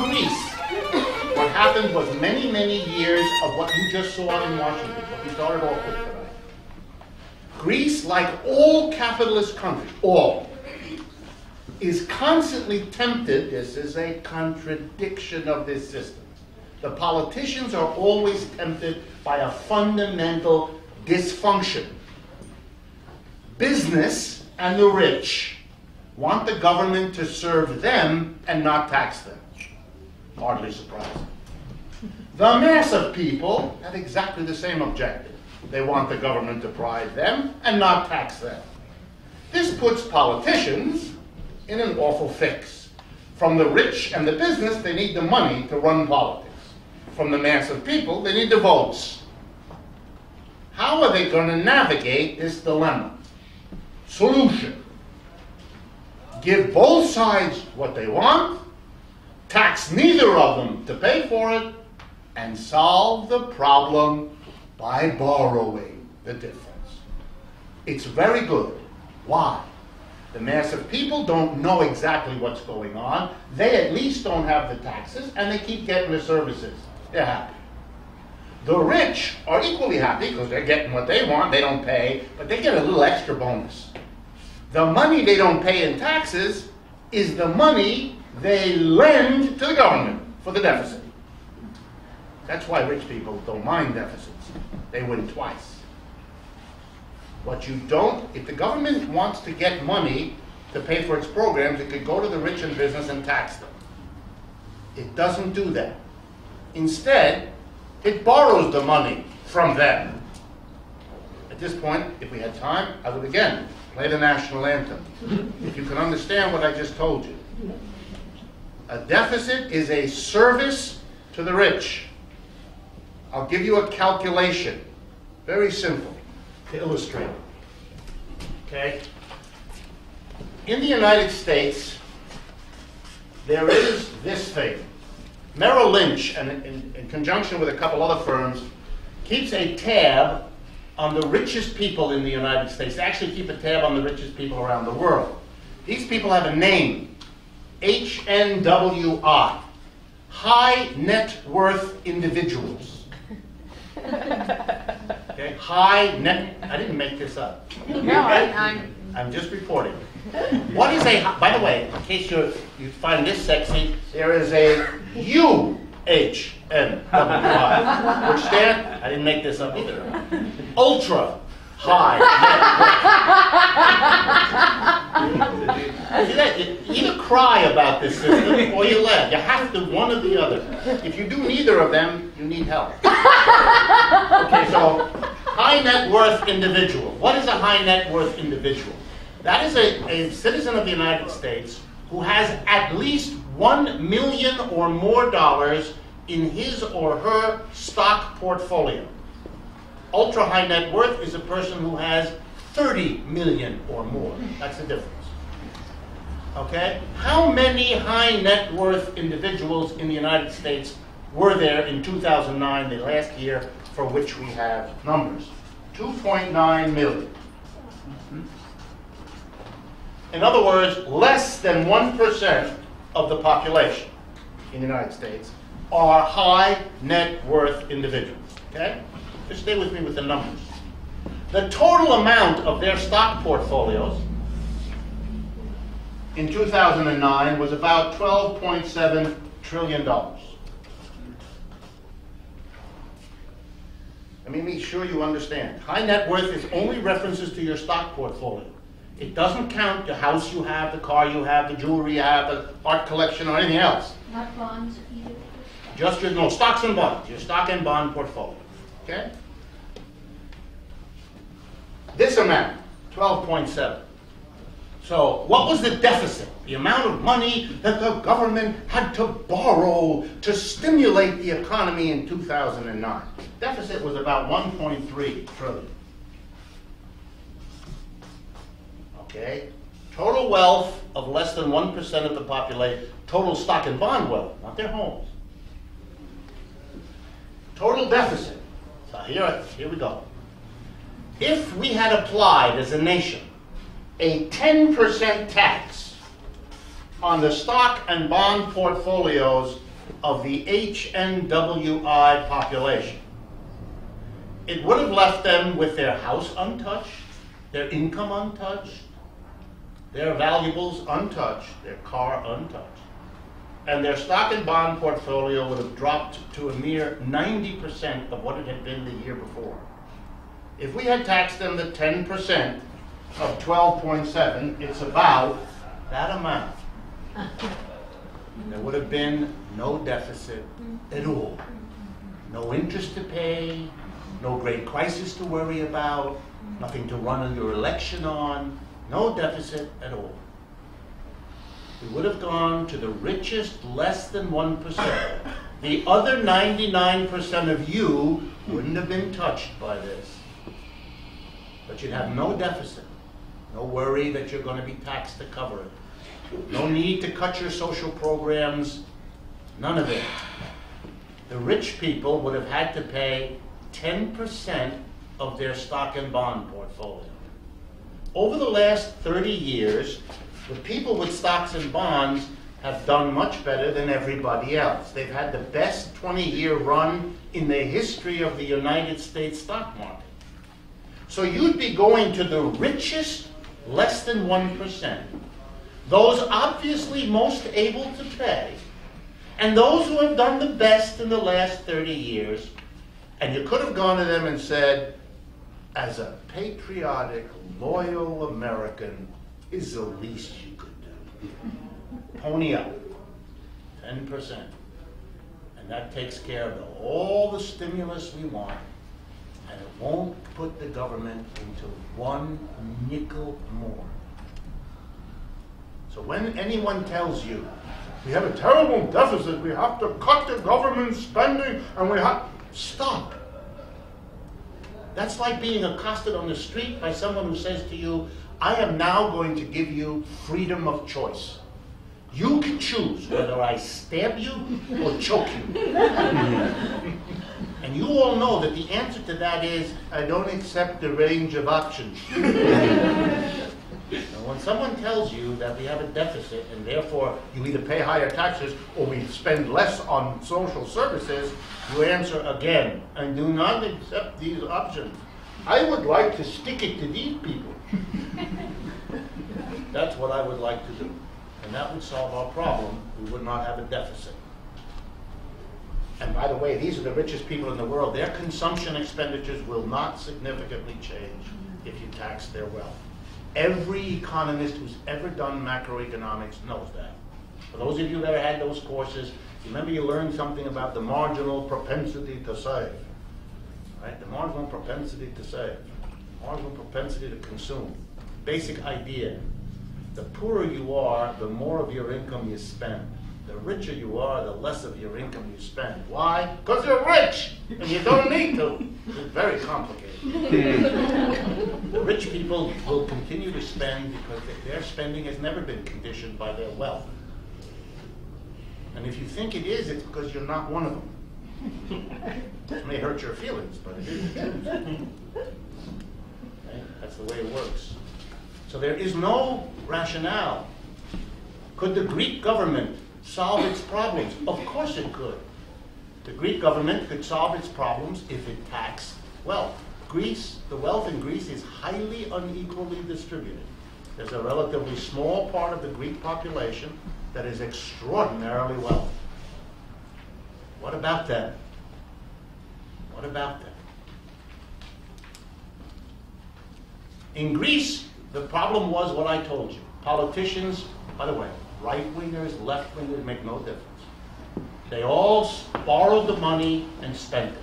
Greece, what happened was many, many years of what you just saw in Washington, what we started off with tonight. Greece, like all capitalist countries, is constantly tempted. This is a contradiction of this system. The politicians are always tempted by a fundamental dysfunction. Business and the rich want the government to serve them and not tax them. Hardly surprising. The mass of people have exactly the same objective. They want the government to provide them and not tax them. This puts politicians in an awful fix. From the rich and the business, they need the money to run politics. From the mass of people, they need the votes. How are they going to navigate this dilemma? Solution: give both sides what they want, tax neither of them to pay for it, and solve the problem by borrowing the difference. It's very good. Why? The mass of people don't know exactly what's going on. They at least don't have the taxes, and they keep getting the services. They're happy. The rich are equally happy because they're getting what they want. They don't pay, but they get a little extra bonus. The money they don't pay in taxes is the money they lend to the government for the deficit. That's why rich people don't mind deficits. They win twice. What you don't, if the government wants to get money to pay for its programs, it could go to the rich and business and tax them. It doesn't do that. Instead, it borrows the money from them. At this point, if we had time, I would again play the national anthem. If you can understand what I just told you. A deficit is a service to the rich. I'll give you a calculation, very simple, to illustrate. Okay? In the United States, there is this thing. Merrill Lynch, and in conjunction with a couple other firms, keeps a tab on the richest people in the United States. They actually keep a tab on the richest people around the world. These people have a name, HNWI, high net worth individuals. Okay, high net, I didn't make this up. No, I'm just reporting. What is a, by the way, in case you find this sexy, there is a UHNWI, which stands, I didn't make this up either, ultra high net worth. See that? You either cry about this system or you laugh. You have to, one or the other. If you do neither of them, you need help. Okay, so high net worth individual. What is a high net worth individual? That is a citizen of the United States who has at least $1 million or more dollars in his or her stock portfolio. Ultra high net worth is a person who has 30 million or more. That's the difference. Okay? How many high net worth individuals in the United States were there in 2009, the last year for which we have numbers? 2.9 million. In other words, less than 1% of the population in the United States are high net worth individuals. Okay? Just stay with me with the numbers. The total amount of their stock portfolios in 2009 was about $12.7 trillion. Let me make sure you understand. High net worth is only references to your stock portfolio. It doesn't count the house you have, the car you have, the jewelry you have, the art collection, or anything else. Not bonds either. Just your, no, stocks and bonds, your stock and bond portfolio. Okay? This amount, 12.7. So what was the deficit? The amount of money that the government had to borrow to stimulate the economy in 2009. Deficit was about 1.3 trillion. Okay? Total wealth of less than 1% of the population. Total stock and bond wealth, not their homes. Total deficit. So here we go. If we had applied as a nation a 10% tax on the stock and bond portfolios of the HNWI population. It would have left them with their house untouched, their income untouched, their valuables untouched, their car untouched. And their stock and bond portfolio would have dropped to a mere 90% of what it had been the year before. If we had taxed them the 10% of 12.7, it's about that amount. There would have been no deficit at all. No interest to pay, no great crisis to worry about, nothing to run your election on, no deficit at all. We would have gone to the richest less than 1%. The other 99% of you wouldn't have been touched by this. But you'd have no deficit, no worry that you're going to be taxed to cover it. No need to cut your social programs, none of it. The rich people would have had to pay 10% of their stock and bond portfolio. Over the last 30 years, the people with stocks and bonds have done much better than everybody else. They've had the best 20-year run in the history of the United States stock market. So you'd be going to the richest, less than 1%, those obviously most able to pay, and those who have done the best in the last 30 years, and you could have gone to them and said, as a patriotic, loyal American, is the least you could do. Pony up, 10%. And that takes care of all the stimulus we want, and it won't put the government into one nickel more. So when anyone tells you, we have a terrible deficit, we have to cut the government spending, and we have... Stop. That's like being accosted on the street by someone who says to you, I am now going to give you freedom of choice. You can choose whether I stab you or choke you. And you all know that the answer to that is, I don't accept the range of options. Now, when someone tells you that we have a deficit and therefore you either pay higher taxes or we spend less on social services, you answer again, I do not accept these options. I would like to stick it to these people. That's what I would like to do. And that would solve our problem. We would not have a deficit. And by the way, these are the richest people in the world. Their consumption expenditures will not significantly change if you tax their wealth. Every economist who's ever done macroeconomics knows that. For those of you that had those courses, remember you learned something about the marginal propensity to save. Right? The marginal propensity to save. Marginal propensity to consume. Basic idea. The poorer you are, the more of your income you spend. The richer you are, the less of your income you spend. Why? Because you're rich, and you don't need to. It's very complicated. The rich people will continue to spend because their spending has never been conditioned by their wealth. And if you think it is, it's because you're not one of them. It may hurt your feelings, but it is the truth. Okay? That's the way it works. So there is no rationale. Could the Greek government solve its problems? Of course it could. The Greek government could solve its problems if it taxed wealth. The wealth in Greece is highly unequally distributed. There's a relatively small part of the Greek population that is extraordinarily wealthy. What about them? What about them? In Greece, the problem was what I told you. Politicians, by the way, right-wingers, left-wingers, make no difference. They all borrowed the money and spent it.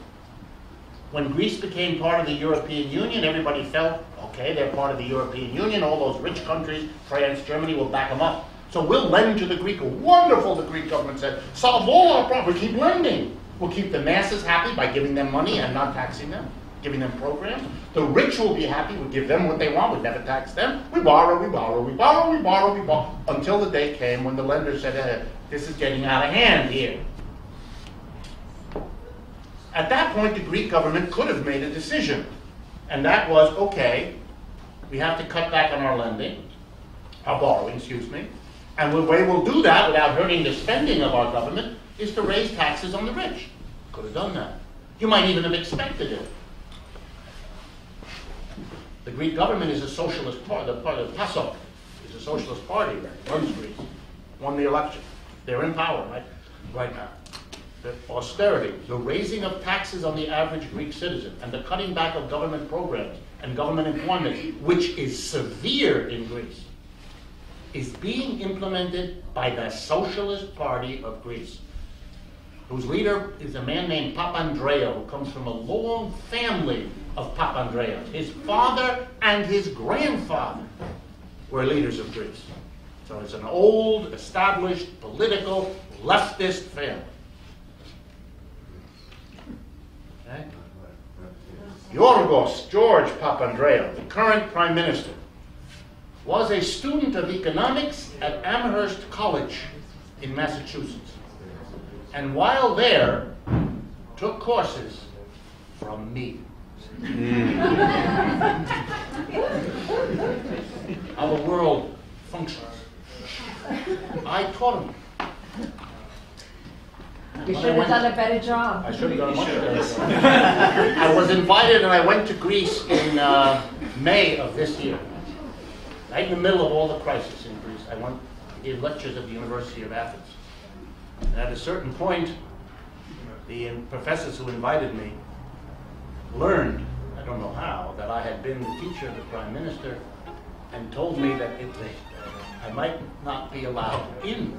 When Greece became part of the European Union, everybody felt, okay, they're part of the European Union, all those rich countries, France, Germany, will back them up. So we'll lend to the Greek. Wonderful, the Greek government said, solve all our problems, keep lending. We'll keep the masses happy by giving them money and not taxing them, giving them programs. The rich will be happy, we'll give them what they want, we'll never tax them. We borrow, we borrow, we borrow, we borrow, we borrow, until the day came when the lender said, this is getting out of hand here. At that point, the Greek government could have made a decision. And that was, okay, we have to cut back on our lending, our borrowing, excuse me, And the way we'll do that without hurting the spending of our government is to raise taxes on the rich. Could have done that. You might even have expected it. The Greek government is a socialist party. The party of PASOK is a socialist party that runs Greece. Won the election. They're in power right now. The austerity, the raising of taxes on the average Greek citizen, and the cutting back of government programs and government employment, which is severe in Greece, is being implemented by the Socialist Party of Greece, whose leader is a man named Papandreou, who comes from a long family of Papandreous. His father and his grandfather were leaders of Greece. So it's an old, established, political, leftist family. Okay? Yorgos George Papandreou, the current prime minister, was a student of economics at Amherst College in Massachusetts. And while there, took courses from me. How the world functions. I taught him. You should have done a better job. I should have done a much better job. I was invited and I went to Greece in May of this year. Right in the middle of all the crisis in Greece. I went to give lectures at the University of Athens. And at a certain point, the professors who invited me learned, I don't know how, that I had been the teacher of the Prime Minister and told me that I might not be allowed in.